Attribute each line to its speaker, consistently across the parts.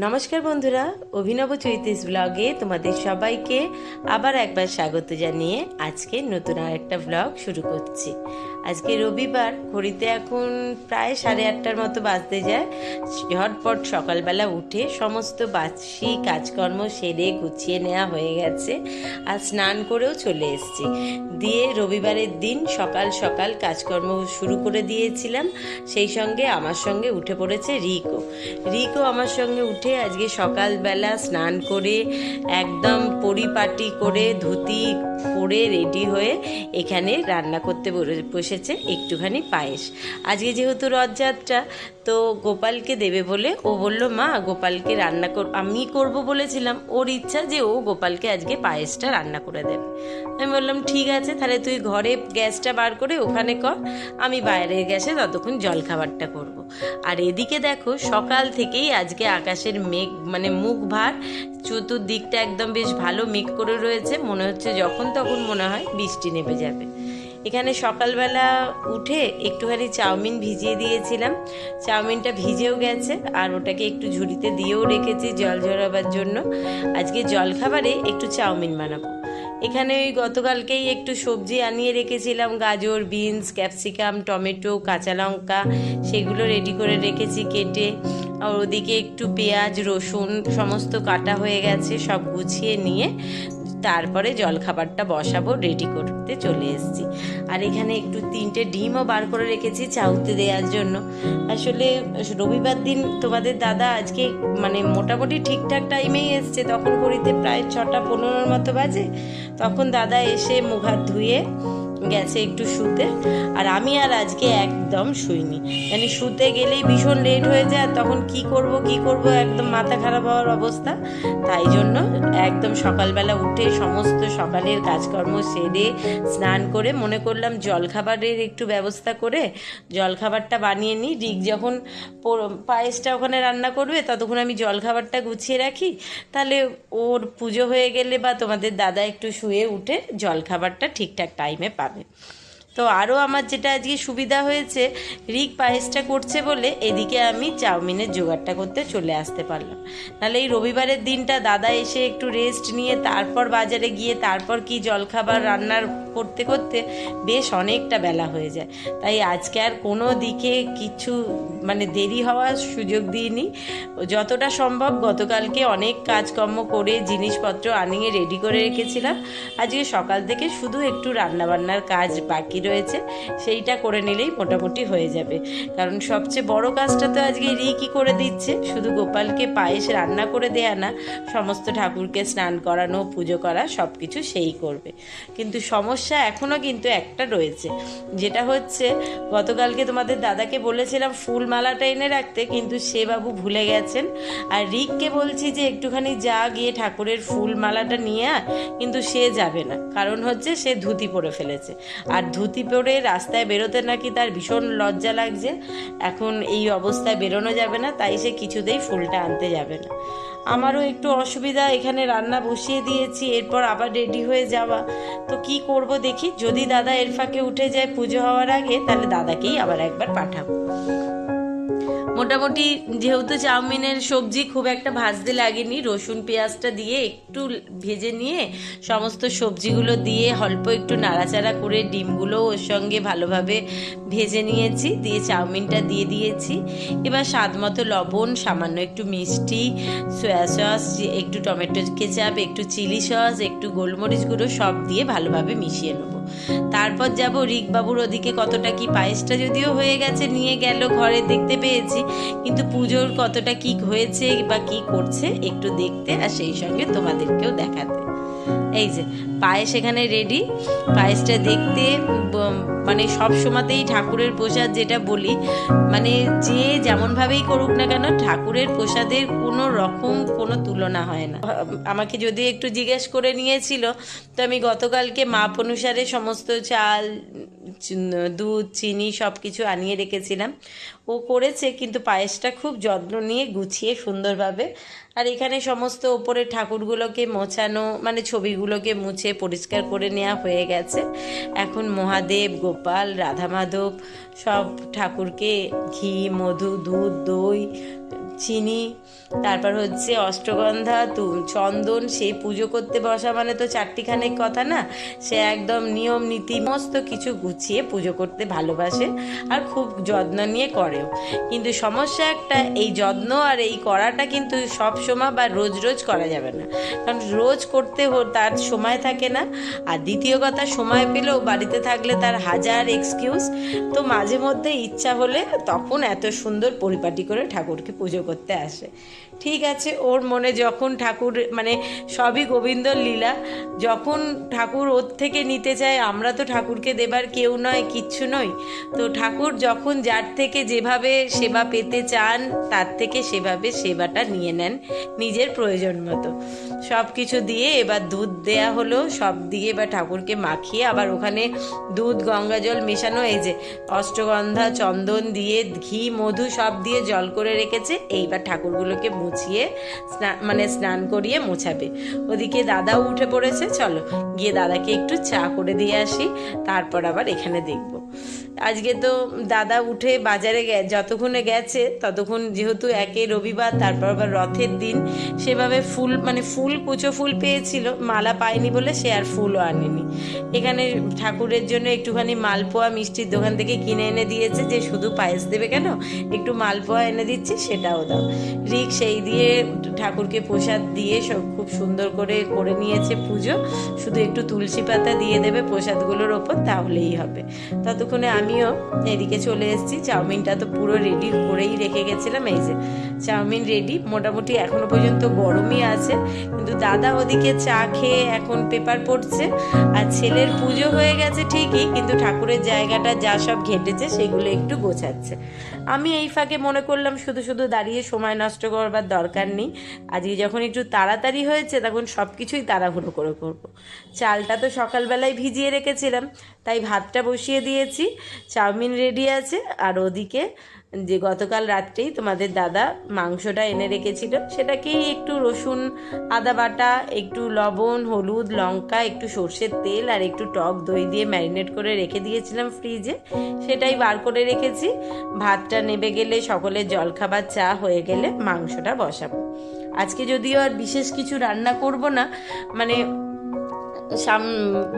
Speaker 1: নমস্কার বন্ধুরা, অভিনব চৈতিস ব্লগে তোমাদের সবাইকে আবার একবার স্বাগত জানিয়ে আজকে নতুন আরেকটা ব্লগ শুরু করছি। আজকে রবিবার, ঘড়িতে এখন প্রায় 8:30টার মতো বাজতে যায়। ঝটপট সকালবেলা উঠে সমস্ত বাসি কাজকর্ম সেরে গুছিয়ে নেওয়া হয়ে গেছে, আর স্নান করেও চলে এসেছি। দিয়ে রবিবারের দিন সকাল সকাল কাজকর্ম শুরু করে দিয়েছিলাম। সেই সঙ্গে আমার সঙ্গে উঠে পড়েছে রিকও আমার সঙ্গে উঠে আজকে সকালবেলা স্নান করে একদম পরিপাটি করে ধুতি পরে রেডি হয়ে এখানে রান্না করতে বসেছে একটুখানি পায়েস। আজকে যেহেতু রথযাত্রা, তো গোপালকে দেবে বলে ও বলল, মা গোপালকে রান্না আমি করব বলেছিলাম, ওর ইচ্ছা যে ও গোপালকে আজকে পায়েসটা রান্না করে দেবে। আমি বললাম ঠিক আছে, তাহলে তুই ঘরে গ্যাসটা বার করে ওখানে কর, আমি বাইরের গ্যাসে ততক্ষণ জলখাবারটা করব। আর এদিকে দেখো, সকাল থেকেই আজকে আকাশের মেঘ মুখ ভার, চতুর্দিকটা একদম বেশ ভালো মেঘ করে রয়েছে। মনে হচ্ছে যখন তখন মনে হয় বৃষ্টি নেমে যাবে। এখানে সকালবেলা উঠে একটুখানি চাউমিন ভিজিয়ে দিয়েছিলাম, চাউমিনটা ভিজেও গেছে, আর ওটাকে একটু ঝুড়িতে দিয়েও রেখেছি জল ঝরাবার জন্য। আজকে জলখাবারে একটু চাউমিন বানাবো। এখানে ওই গতকালকেই একটু সবজি আনিয়ে রেখেছিলাম, গাজর, বিনস, ক্যাপসিকাম, টমেটো, কাঁচা লঙ্কা, সেগুলো রেডি করে রেখেছি কেটে। আর ওদিকে একটু পেঁয়াজ, রসুন সমস্ত কাটা হয়ে গেছে, সব গুছিয়ে নিয়ে তারপরে জলখাবারটা বসাবো, রেডি করতে চলে এসেছি। আর এখানে একটু 3টে ডিমও বার করে রেখেছি চাউতে দেওয়ার জন্য। আসলে রবিবার দিন তোমাদের দাদা আজকে মোটামুটি ঠিকঠাক টাইমেই এসছে, তখন ঘড়িতে প্রায় 6:15 মতো বাজে। তখন দাদা এসে মুখ হাত ধুয়ে গেছে একটু শুতে, আর আমি আর আজকে একদম শুইনি। শুতে গেলেই ভীষণ লেট হয়ে যায়, তখন কি করব একদম মাথা খারাপ হওয়ার অবস্থা। তাই জন্য একদম সকালবেলা উঠে সমস্ত সকালের কাজকর্ম সেরে স্নান করে মনে করলাম জলখাবারের একটু ব্যবস্থা করে জলখাবারটা বানিয়ে নিই। রিক যখন পায়েসটা ওখানে রান্না করবে ততক্ষণ আমি জলখাবারটা গুছিয়ে রাখি, তাহলে ওর পুজো হয়ে গেলে বা তোমাদের দাদা একটু শুয়ে উঠে জলখাবারটা ঠিকঠাক টাইমে পাবে। তো আরও আমার যেটা আজকে সুবিধা হয়েছে, রিক পায়েসটা করছে বলে এদিকে আমি চাউমিনের জোগাড়টা করতে চলে আসতে পারলাম। নাহলে এই রবিবারের দিনটা দাদা এসে একটু রেস্ট নিয়ে তারপর বাজারে গিয়ে তারপর কি জলখাবার রান্নার করতে করতে বেশ অনেকটা বেলা হয়ে যায়। তাই আজকে আর কোনো দিকে কিছু দেরি হওয়ার সুযোগ দিইনি। যতটা সম্ভব গতকালকে অনেক কাজকর্ম করে জিনিসপত্র আনিয়ে রেডি করে রেখেছিলাম। আজকে সকাল থেকে শুধু একটু রান্নাবান্নার কাজ বাকি রয়েছে, সেইটা করে নিলেই মোটামুটি হয়ে যাবে। কারণ সবচেয়ে বড় কাজটা তো আজকে রিকই করে দিচ্ছে, শুধু গোপালকে পায়েস রান্না করে দেয়া না, সমস্ত ঠাকুরকে স্নান করানো, পুজো করা সব কিছু সেই করবে। কিন্তু সমস্যা এখনও কিন্তু একটা রয়েছে, যেটা হচ্ছে গতকালকে তোমাদের দাদাকে বলেছিলাম ফুল মালাটা এনে রাখতে, কিন্তু সে বাবু ভুলে গেছেন। আর রিককে বলছি যে একটুখানি যা গিয়ে ঠাকুরের ফুল মালাটা নিয়ে আয়, কিন্তু সে যাবে না। কারণ হচ্ছে সে ধুতি পরে ফেলেছে, আর ধুতি পরে রাস্তায় বেরোতে নাকি তার ভীষণ লজ্জা লাগছে। এখন এই অবস্থায় বেরোনো যাবে না, তাই সে কিছুতেই ফুলটা আনতে যাবে না। আমারও একটু অসুবিধা, এখানে রান্না বসিয়ে দিয়েছি, এরপর আবার রেডি হয়ে যাওয়া। তো কি করব দেখি, যদি দাদা এর ফাঁকে উঠে যায় পুজো হওয়ার আগে, তাহলে দাদাকেই আবার একবার পাঠাবো। মোটামুটি যেহেতু চাউমিনের সবজি খুব একটা ভাজতে লাগেনি, রসুন পেঁয়াজটা দিয়ে একটু ভেজে নিয়ে সমস্ত সবজিগুলো দিয়ে অল্প একটু নাড়াচাড়া করে ডিমগুলো ওর সঙ্গে ভালোভাবে ভেজে নিয়েছি, দিয়ে চাউমিনটা দিয়ে দিয়েছি। এবার স্বাদ মতো লবণ, সামান্য একটু মিষ্টি, সয়া সস, একটু টমেটো কেচাপ, একটু চিলি সস, একটু গোলমরিচ গুঁড়ো সব দিয়ে ভালোভাবে মিশিয়ে নেবো। তারপর যাব রিকবাবুর ওদিকে কতটা কি পায়েসটা যদিও হয়ে গেছে, নিয়ে গেল ঘরে, দেখতে পেয়েছি, কিন্তু পুজোর কতটা কি হয়েছে বা কি করছে একটু দেখতে, আর সেই সঙ্গে তোমাদেরকেও দেখাতে। এই যে পায়েস এখানে রেডি। পায়েসটা দেখতে সব সময়তেই ঠাকুরের প্রসাদ যেটা বলি, যে যেমনভাবেই করুক না কেন, ঠাকুরের প্রসাদের কোনো রকম কোনো তুলনা হয় না। আমাকে যদি একটু জিজ্ঞেস করে নিয়েছিল, তো আমি গতকালকে মাপ অনুসারে সমস্ত চাল, দুধ, চিনি সব কিছু আনিয়ে রেখেছিলাম। ও করেছে, কিন্তু পায়েসটা খুব যত্ন নিয়ে গুছিয়ে সুন্দরভাবে। আর এখানে সমস্ত ওপরে ঠাকুরগুলোকে মোছানো, ছবিগুলোকে মুছে পরিষ্কার করে নেওয়া হয়ে গেছে। এখন মহাদেব, গোপাল, রাধা মাধব সব ঠাকুরকে ঘি, মধু, দুধ, দই, চিনি, তারপর হচ্ছে অষ্টগন্ধা, চন্দন, সেই পুজো করতে বসা মানে তো চারটিখানেক কথা না। সে একদম নিয়ম নীতি সমস্ত কিছু গুছিয়ে পুজো করতে ভালোবাসে আর খুব যত্ন নিয়ে করেও। কিন্তু সমস্যা একটা, এই যত্ন আর এই করাটা কিন্তু সব সময় বা রোজ রোজ করা যাবে না, কারণ রোজ করতে তার সময় থাকে না। আর দ্বিতীয় কথা, সময় পেলেও বাড়িতে থাকলে তার হাজার এক্সকিউজ। তো মাঝে মধ্যে ইচ্ছা হলে তখন এত সুন্দর পরিপাটি করে ঠাকুরকে পুজো করতে আসে। ঠিক আছে, ওর মনে যখন ঠাকুর মানে সবই গোবিন্দর লীলা, যখন ঠাকুর ওর থেকে নিতে চায়, আমরা তো ঠাকুরকে দেবার কেউ নয়, কিচ্ছু নই। তো ঠাকুর যখন যার থেকে যেভাবে সেবা পেতে চান তার থেকে সেভাবে সেবাটা নিয়ে নেন নিজের প্রয়োজন মতো। সব কিছু দিয়ে এবার দুধ দেয়া হলো, সব দিয়ে এবার ঠাকুরকে মাখিয়ে আবার ওখানে দুধ গঙ্গা জল মেশানো, এই যে অষ্টগন্ধা চন্দন দিয়ে ঘি মধু সব দিয়ে জল করে রেখেছে। এইবার ঠাকুরগুলোকে মুছিয়ে স্নান করিয়ে মোছাবে। ওদিকে দাদাও উঠে পড়েছে, চলো গিয়ে দাদাকে একটু চা করে দিয়ে আসি, তারপর আবার এখানে দেখব। আজকে তো দাদা উঠে বাজারে যতক্ষণে গেছে ততক্ষণ যেহেতু একে রবিবার, তারপর আবার রথের দিন, সেভাবে ফুল কুচো ফুল পেয়েছিল, মালা পায়নি বলে সে আর ফুলও আনেনি। এখানে ঠাকুরের জন্য একটুখানি মালপোয়া মিষ্টির দোকান থেকে কিনে এনে দিয়েছে, যে শুধু পায়েস দেবে কেন, একটু মালপোয়া এনে দিচ্ছি সেটাও দাও। রিক সেই দিয়ে ঠাকুরকে প্রসাদ দিয়ে সব খুব সুন্দর করে নিয়েছে পুজো, শুধু একটু তুলসী পাতা দিয়ে দেবে প্রসাদগুলোর ওপর, তাহলেই হবে। ততক্ষণে আমিও এদিকে চলে এসেছি। চাউমিনটা তো পুরো রেডি করেই রেখে গেছিলাম, এই যে চাউমিন রেডি, মোটামুটি এখনো পর্যন্ত গরমই আছে। কিন্তু দাদা ওদিকে চা খেয়ে এখন পেপার পড়ছে, আর ছেলের পুজো হয়ে গেছে ঠিকই, কিন্তু ঠাকুরের জায়গাটা যা সব ঘেটেছে সেগুলো একটু গোছাচ্ছে। আমি এই ফাঁকে মনে করলাম শুধু শুধু দাঁড়িয়ে সময় নষ্ট করবার দরকার নেই, আজকে যখন একটু তাড়াতাড়ি হয়েছে তখন সব কিছুই তাড়াহুড়ো করে করবো। চালটা তো সকালবেলায় ভিজিয়ে রেখেছিলাম, তাই ভাতটা বসিয়ে দিয়েছি, চাউমিন রেডি আছে। আর ওদিকে যে গতকাল রাত্রেই তোমাদের দাদা মাংসটা এনে রেখেছিল, সেটাকেই একটু রসুন আদা বাটা, একটু লবণ হলুদ লঙ্কা, একটু সর্ষের তেল আর একটু টক দই দিয়ে ম্যারিনেট করে রেখে দিয়েছিলাম ফ্রিজে, সেটাই বার করে রেখেছি। ভাতটা নেবে গেলে, সকলের জলখাবার চা হয়ে গেলে মাংসটা বসাবো। আজকে যদিও আর বিশেষ কিছু রান্না করব না, মানে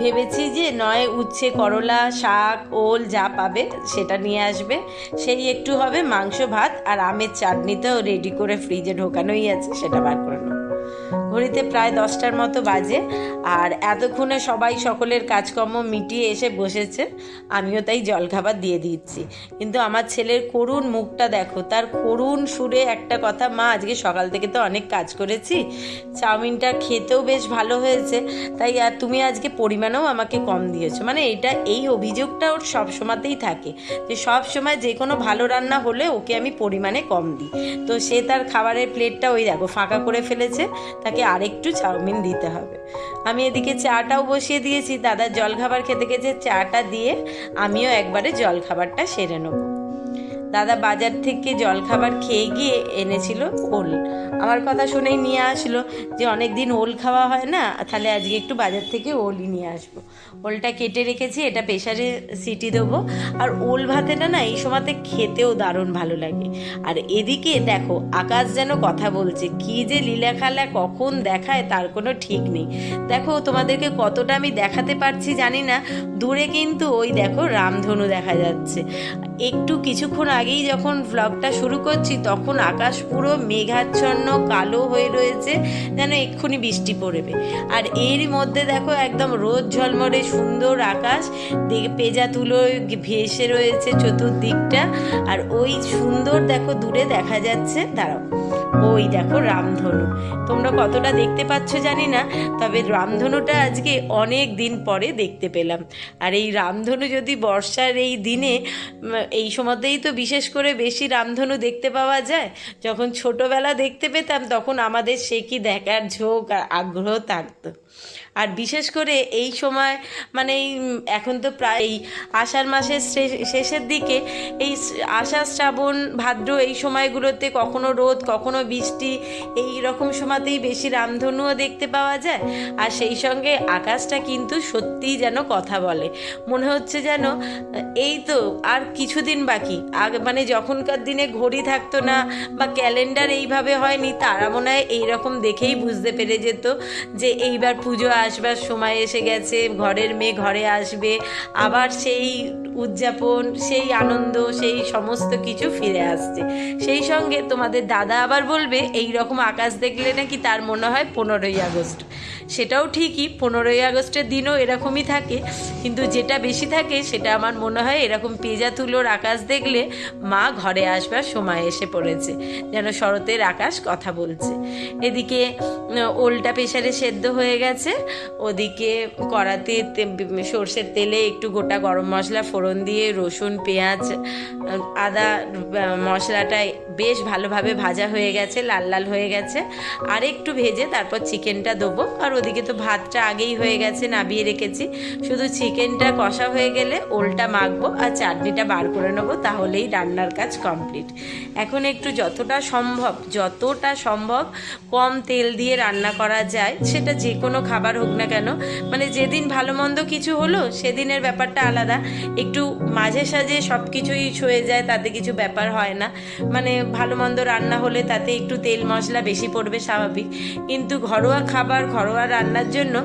Speaker 1: ভেবেছি যে নয় উচ্ছে করলা শাক ওল যা পাবে সেটা নিয়ে আসবে, সেই একটু হবে, মাংস ভাত আর আমের চাটনিটাও রেডি করে ফ্রিজে ঢোকানোই আছে, সেটা বার করে নেব। ঘড়িতে প্রায় 10টার মতো বাজে, আর এতক্ষণে সবাই সকলের কাজকর্ম মিটিয়ে এসে বসেছে, আমিও তাই জলখাবার দিয়ে দিচ্ছি। কিন্তু আমার ছেলের করুণ মুখটা দেখো, তার করুণ সুরে একটা কথা, মা আজকে সকাল থেকে তো অনেক কাজ করেছি, চাউমিনটা খেতেও বেশ ভালো হয়েছে, তাই আর তুমি আজকে পরিমাণেও আমাকে কম দিয়েছো। মানে এই অভিযোগটা ওর সব সময়তেই থাকে, যে সব সময় যে কোনো ভালো রান্না হলে ওকে আমি পরিমাণে কম দিই। তো সে তার খাবারের প্লেটটা ওই দেখো ফাঁকা করে ফেলেছে, তাকে আরেকটু চাউমিন দিতে হবে। আমি এদিকে চাটাও বসিয়ে দিয়েছি, দাদার জলখাবার খেতে খেতে চাটা দিয়ে আমিও একবারে জলখাবারটা সেরে নেব। দাদা বাজার থেকে জলখাবার খেয়ে গিয়ে এনেছিল ওল, আমার কথা শুনেই নিয়ে আসলো যে অনেক দিন ওল খাওয়া হয় না, তাহলে আজকে একটু বাজার থেকে ওলই নিয়ে আসবো। ওলটা কেটে রেখেছি, এটা প্রেসারে সিটি দেবো। আর ওল ভাতেটা না এই সময়তে খেতেও দারুণ ভালো লাগে। আর এদিকে দেখো আকাশ যেন কথা বলছে, কি যে লীলা খেলা কখন দেখায় তার কোনো ঠিক নেই। দেখো তোমাদেরকে কতটা আমি দেখাতে পারছি জানি না, দূরে কিন্তু ওই দেখো রামধনু দেখা যাচ্ছে। একটু কিছুক্ষণ আগেই যখন ভ্লগটা শুরু করছি তখন আকাশ পুরো মেঘাচ্ছন্ন কালো হয়ে রয়েছে, যেন এক্ষুনি বৃষ্টি পড়বে। আর এরই মধ্যে দেখো একদম রোদ ঝলমলে সুন্দর আকাশ, পেঁজা তুলো ভেসে রয়েছে চতুর্দিকটা। আর ওই সুন্দর দেখো দূরে দেখা যাচ্ছে, দাঁড়াও ওই দেখো রামধনু, তোমরা কতটা দেখতে পাচ্ছ জানি না, তবে রামধনুটা আজকে অনেক দিন পরে দেখতে পেলাম। আর এই রামধনু যদি বর্ষার এই দিনে, এই সময়তেই তো বিশেষ করে বেশি রামধনু দেখতে পাওয়া যায়। যখন ছোটবেলা দেখতে পেতাম তখন আমাদের সে কি দেখার ঝোঁক আর আগ্রহ থাকতো। আর বিশেষ করে এই সময় মানে এখন তো প্রায় এই আষাঢ় মাসের শেষের দিকে এই আষাঢ় শ্রাবণ ভাদ্র এই সময়গুলোতে কখনো রোদ কখনো বৃষ্টি এই রকম সময়তেই বেশি রামধনুও দেখতে পাওয়া যায়। আর সেই সঙ্গে আকাশটা কিন্তু সত্যিই যেন কথা বলে, মনে হচ্ছে যেন এই তো আর কিছুদিন বাকি। মানে যখনকার দিনে ঘড়ি থাকতো না বা ক্যালেন্ডার এইভাবে হয়নি, তারা মনে হয় এইরকম দেখেই বুঝতে পেরে যেত যে এইবার পুজো আসবার সময় এসে গেছে, ঘরের মেয়ে ঘরে আসবে, আবার সেই উদযাপন, সেই আনন্দ, সেই সমস্ত কিছু ফিরে আসছে। সেই সঙ্গে তোমাদের দাদা আবার বলবে এই রকম আকাশ দেখলে নাকি তার মনে হয় 15ই আগস্ট। সেটাও ঠিকই, 15ই আগস্টের দিনও এরকমই থাকে, কিন্তু যেটা বেশি থাকে সেটা আমার মনে হয় এরকম পেঁজা তুলোর আকাশ দেখলে মা ঘরে আসবার সময় এসে পড়েছে, যেন শরতের আকাশ কথা বলছে। এদিকে ওলটা প্রেসারে সেদ্ধ হয়ে গেছে, ওদিকে কড়াতে সর্ষের তেলে একটু গোটা গরম মশলা ফোড়ন দিয়ে রসুন পেঁয়াজ আদা মশলাটাই বেশ ভালোভাবে ভাজা হয়ে গেছে, লাল লাল হয়ে গেছে। আর একটু ভেজে তারপর চিকেনটা দেবো। আর ওদিকে তো ভাতটা আগেই হয়ে গেছে, নাবিয়ে রেখেছি, শুধু চিকেনটা কষা হয়ে গেলে ওলটা মাখবো আর চাটনিটা বার করে নেবো, তাহলেই রান্নার কাজ কমপ্লিট। এখন একটু যতটা সম্ভব কম তেল দিয়ে রান্না করা যায়, সেটা যে কোনো খাবার হোক না কেন। মানে যেদিন ভালো মন্দ কিছু হলো সেদিনের ব্যাপারটা আলাদা, একটু মাঝে সাঝে সব কিছুই ছুঁয়ে যায়, তাতে কিছু ব্যাপার হয় না। মানে ভালো মন্দ রান্না হলে তাতে একটু তেল মশলা বেশি পড়বে, স্বাভাবিক। কিন্তু ঘরোয়া খাবার, ঘরোয়া রান্নার জন্য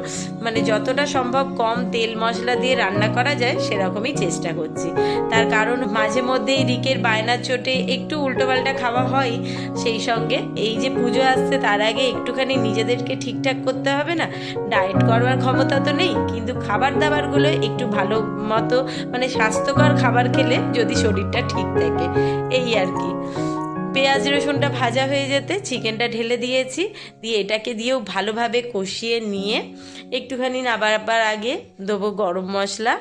Speaker 1: মানে যতটা সম্ভব কম তেল মশলা দিয়ে রান্না করা যায় সেরকমই চেষ্টা করছি। তার কারণ মাঝে মধ্যেই রিকের বায়নার চোটে একটু উল্টোপাল্টা খাওয়া হয়। সেই সঙ্গে এই যে পুজো আসছে তার আগে একটুখানি নিজেদেরকে ঠিকঠাক করতে হবে না? ডায়েট করবার ক্ষমতা তো নেই, কিন্তু খাবার দাবারগুলো একটু ভালো মতো মানে স্বাস্থ্যকর খাবার খেলে যদি শরীরটা ঠিক থাকে, এই আর কি। পেঁয়াজ রসুনটা ভাজা হয়ে যেতে চিকেনটা ঢেলে দিয়েছি, দিয়ে এটাকে দিয়েও ভালোভাবে কষিয়ে নিয়ে একটুখানি নামাবার আগে দেবো গরম মশলা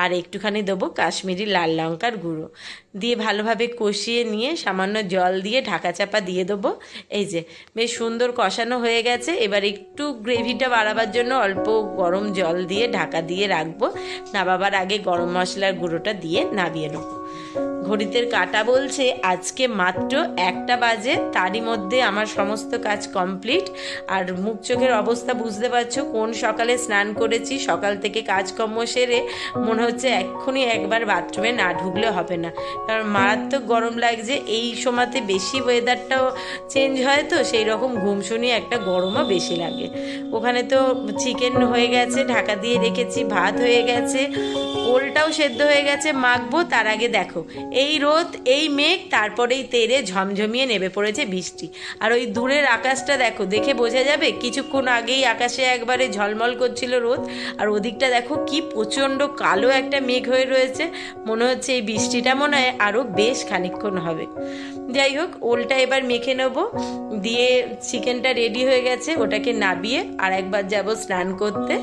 Speaker 1: আর একটুখানি দেবো কাশ্মীরি লাল লঙ্কার গুঁড়ো, দিয়ে ভালোভাবে কষিয়ে নিয়ে সামান্য জল দিয়ে ঢাকা চাপা দিয়ে দেবো। এই যে বেশ সুন্দর কষানো হয়ে গেছে। এবার একটু গ্রেভিটা বাড়াবার জন্য অল্প গরম জল দিয়ে ঢাকা দিয়ে রাখবো, নামাবার আগে গরম মশলার গুঁড়োটা দিয়ে নামিয়ে নেবো। ঘড়িতে কাঁটা বলছে আজকে মাত্র 1টা বাজে, তারই মধ্যে আমার সমস্ত কাজ কমপ্লিট। আর মুখ চোখের অবস্থা বুঝতে পারছো, কোন সকালে স্নান করেছি, সকাল থেকে কাজকর্ম সেরে মনে হচ্ছে এক্ষুনি একবার বাথরুমে না ঢুকলে হবে না, কারণ মারাত্মক গরম লাগছে। এই সময়তে বেশি ওয়েদারটাও চেঞ্জ হয়, তো সেই রকম ঘুমশুনি একটা গরমও বেশি লাগে। ওখানে তো চিকেন হয়ে গেছে, ঢাকা দিয়ে রেখেছি, ভাত হয়ে গেছে, ওলটাও সেদ্ধ হয়ে গেছে, মাখবো। তার আগে দেখো এই রোদ এই মেঘ, তারপরেই তেরে ঝমঝমিয়ে নেমে পড়েছে বৃষ্টি। আর ওই দূরের আকাশটা দেখো, দেখে বোঝা যাবে কিছুক্ষণ আগেই আকাশে একবারে ঝলমল করছিল রোদ, আর ওদিকটা দেখো কি প্রচণ্ড কালো একটা মেঘ হয়ে রয়েছে। মনে হচ্ছে এই বৃষ্টিটা মনে হয় আরও বেশ খানিকক্ষণ হবে। যাই হোক, ওলটা এবার মেখে নেব, দিয়ে চিকেনটা রেডি হয়ে গেছে, ওটাকে নাবিয়ে আর একবার যাব স্নান করতে।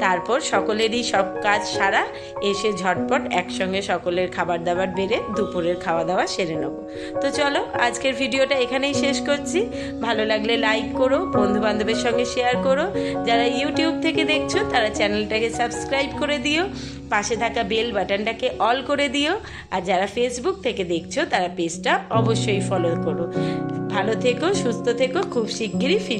Speaker 1: তারপর সকলেরই সব কাজ সারা এসে ঝটপট একসঙ্গে সকলের খাবার দাবার বেড়ে দুপুরের খাওয়া দাওয়া সেরে নেব। তো চলো আজকের ভিডিওটা এখানেই শেষ করছি। ভালো লাগলে লাইক করো, বন্ধু বান্ধবের সঙ্গে শেয়ার করো। যারা ইউটিউব থেকে দেখছো তারা চ্যানেলটাকে সাবস্ক্রাইব করে দিও, পাশে থাকা বেল বাটনটাকে অল করে দিও। আর যারা ফেসবুক থেকে দেখছো তারা পেজটা অবশ্যই ফলো করো। ভালো থেকো, সুস্থ থেকো, খুব শিগগিরই